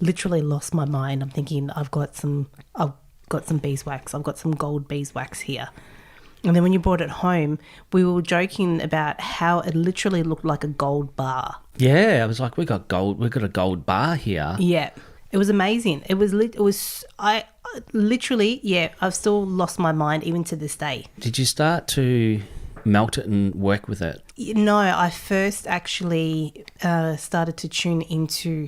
literally lost my mind. I'm thinking I've got some beeswax. I've got some gold beeswax here. And then when you brought it home, we were joking about how it literally looked like a gold bar. Yeah, I was like, we got a gold bar here. Yeah, it was amazing. I literally, yeah, I've still lost my mind even to this day. Did you start to melt it and work with it? No, I first actually started to tune into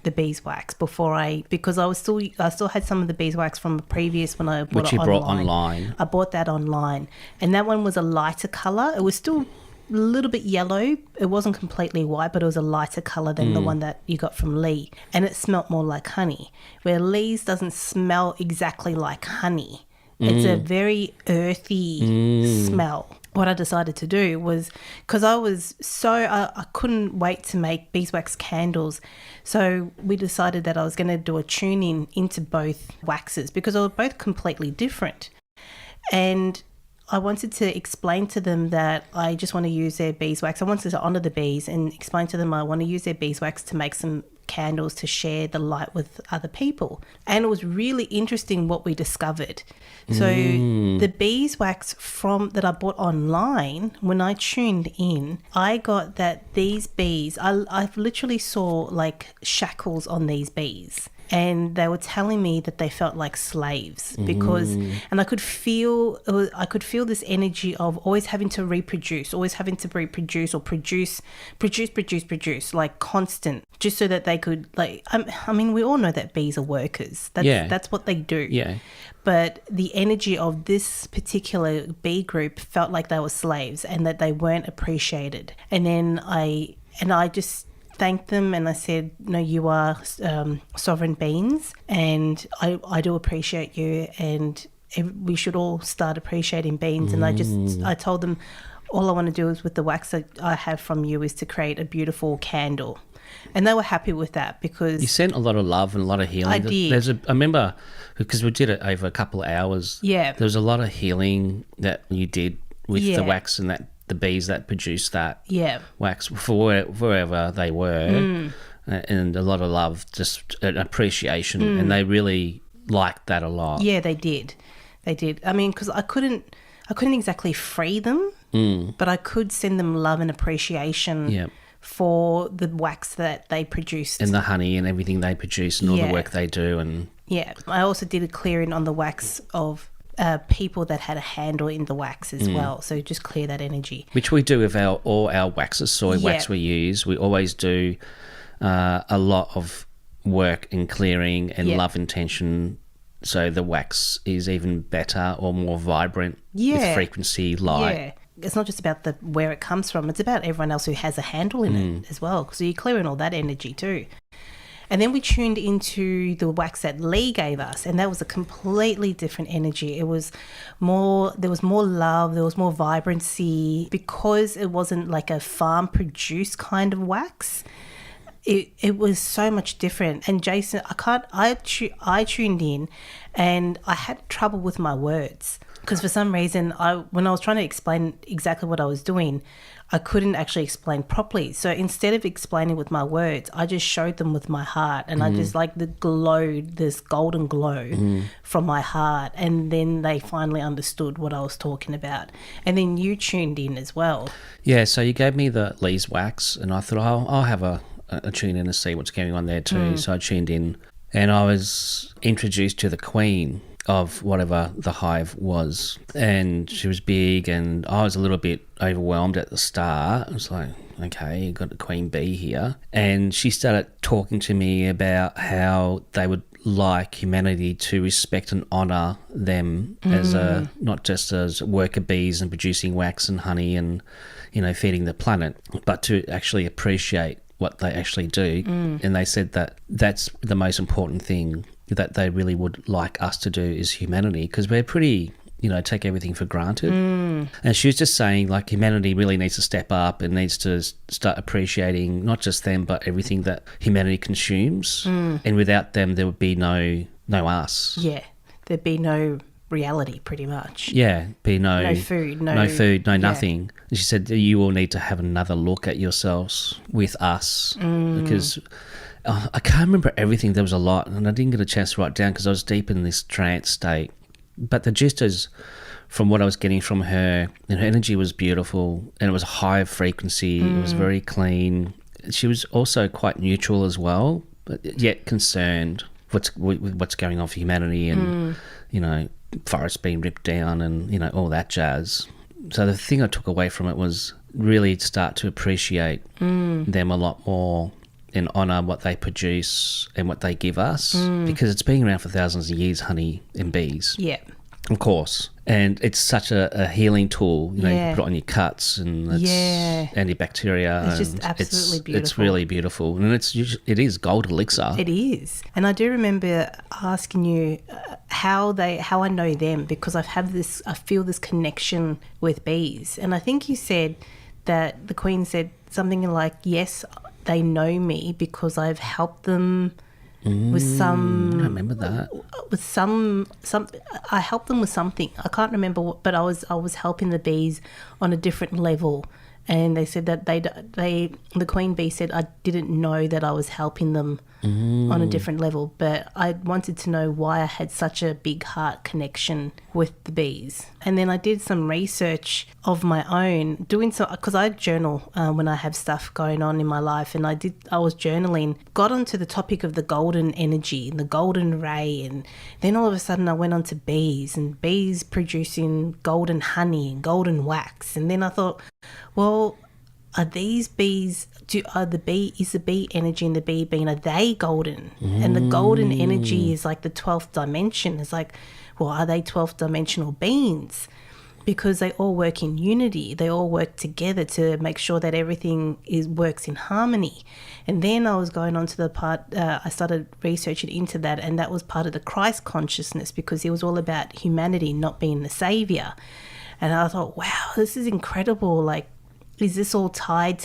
the beeswax because I still had some of the beeswax from the previous when I bought Which it you brought online. I bought that online, and that one was a lighter color. It was still a little bit yellow. It wasn't completely white, but it was a lighter color than the one that you got from Lee, and it smelt more like honey. Where Lee's doesn't smell exactly like honey. It's a very earthy smell. What I decided to do was, because I couldn't wait to make beeswax candles, so we decided that I was going to do a tune-in into both waxes because they were both completely different. And I wanted to explain to them that I just want to use their beeswax. I wanted to honour the bees and explain to them I want to use their beeswax to make some candles to share the light with other people. And it was really interesting what we discovered. So the beeswax that I bought online, when I tuned in, I got that these bees, I literally saw like shackles on these bees. And they were telling me that they felt like slaves because, and I could feel this energy of always having to reproduce or produce, like constant, just so that they could I mean, we all know that bees are workers. That's what they do. Yeah. But the energy of this particular bee group felt like they were slaves and that they weren't appreciated. And then I just thanked them and I said, no, you are sovereign beings and I do appreciate you and we should all start appreciating beings. And I told them all I want to do is with the wax that I have from you is to create a beautiful candle. And they were happy with that because... You sent a lot of love and a lot of healing. I did. I remember, because we did it over a couple of hours. Yeah. There was a lot of healing that you did with the wax and that the bees that produced that wax for wherever they were, and a lot of love, just an appreciation, and they really liked that a lot. Yeah, they did. I mean, because I couldn't exactly free them, but I could send them love and appreciation for the wax that they produced. And the honey and everything they produce and all the work they do. And I also did a clearing on the wax of people that had a handle in the wax as well. So just clear that energy. Which we do with all our waxes, soy wax we use. We always do a lot of work in clearing and love intention, so the wax is even better or more vibrant with frequency, light. Yeah. It's not just about where it comes from. It's about everyone else who has a handle in it as well. So you're clearing all that energy too. And then we tuned into the wax that Lee gave us, and that was a completely different energy. There was more love, there was more vibrancy, because it wasn't like a farm produced kind of wax. It was so much different. And Jayson, I tuned in and I had trouble with my words because for some reason when I was trying to explain exactly what I was doing, I couldn't actually explain properly. So instead of explaining with my words, I just showed them with my heart, and I just like this golden glow from my heart. And then they finally understood what I was talking about. And then you tuned in as well. Yeah, so you gave me the Lee's wax, and I thought I'll have a tune in and see what's going on there too. So I tuned in, and I was introduced to the queen of whatever the hive was, and she was big, and I was a little bit overwhelmed at the start. I was like, okay, you got the queen bee here. And she started talking to me about how they would like humanity to respect and honour them as not just as worker bees and producing wax and honey and, feeding the planet, but to actually appreciate what they actually do. And they said that that's the most important thing that they really would like us to do is humanity, because we're pretty, take everything for granted. And she was just saying, like, humanity really needs to step up and needs to start appreciating not just them, but everything that humanity consumes. And without them, there would be no us. Yeah, there'd be no reality, pretty much. Yeah, be no food, nothing. And she said, you all need to have another look at yourselves with us, because I can't remember everything. There was a lot, and I didn't get a chance to write down because I was deep in this trance state. But the gist is, from what I was getting from her, and her energy was beautiful, and it was high frequency. It was very clean. She was also quite neutral as well, but yet concerned with what's going on for humanity, and you know, forests being ripped down, and you know, all that jazz. So the thing I took away from it was really start to appreciate them a lot more and honour what they produce and what they give us, because it's been around for thousands of years, honey and bees. Yeah. Of course. And it's such a healing tool. You know, you can put it on your cuts, and it's antibacteria. It's just absolutely beautiful. It's really beautiful. And it is gold elixir. It is. And I do remember asking you how I know them, because I feel this connection with bees. And I think you said that the Queen said something like, yes, they know me because I've helped them with some... I remember that. With some I helped them with something. I can't remember what, but I was helping the bees on a different level. And they said that the queen bee said I didn't know that I was helping them on a different level, but I wanted to know why I had such a big heart connection with the bees. And then I did some research of my own, because I journal when I have stuff going on in my life, and I was journaling, got onto the topic of the golden energy and the golden ray, and then all of a sudden I went on to bees, and bees producing golden honey and golden wax. And then I thought, well, are these bees, is the bee energy and the bee being, are they golden? And the golden energy is like the 12th dimension. It's like, well, are they 12th dimensional beings? Because they all work in unity. They all work together to make sure that everything works in harmony. And then I was going on to the part, I started researching into that, and that was part of the Christ consciousness, because it was all about humanity not being the saviour. And I thought, wow, this is incredible. Like, is this all tied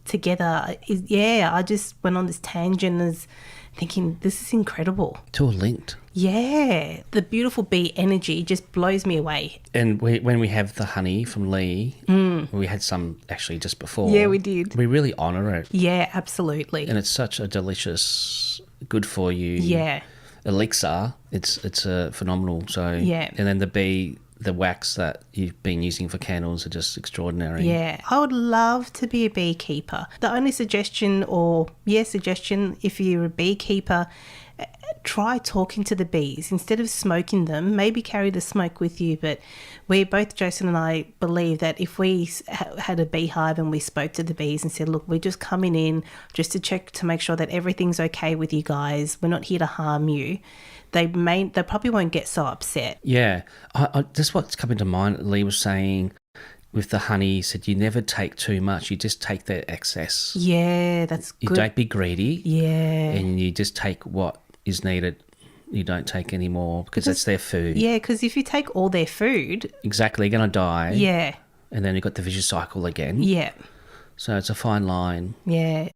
together? I just went on this tangent as thinking, this is incredible. It's all linked. Yeah. The beautiful bee energy just blows me away. And when we have the honey from Lee, we had some actually just before. Yeah, we did. We really honour it. Yeah, absolutely. And it's such a delicious, good for you elixir. It's a phenomenal. So yeah. And then the wax that you've been using for candles are just extraordinary. Yeah, I would love to be a beekeeper. The only suggestion, if you're a beekeeper, try talking to the bees. Instead of smoking them, maybe carry the smoke with you. But Jayson and I believe that if we had a beehive and we spoke to the bees and said, look, we're just coming in just to check to make sure that everything's okay with you guys. We're not here to harm you. They probably won't get so upset. Yeah. That's what's coming to mind. Lee was saying with the honey, he said you never take too much. You just take the excess. Yeah, that's good. You don't be greedy. Yeah. And you just take what is needed. You don't take any more because that's their food. Yeah, because if you take all their food... Exactly, you're going to die. Yeah. And then you've got the vicious cycle again. Yeah. So it's a fine line. Yeah.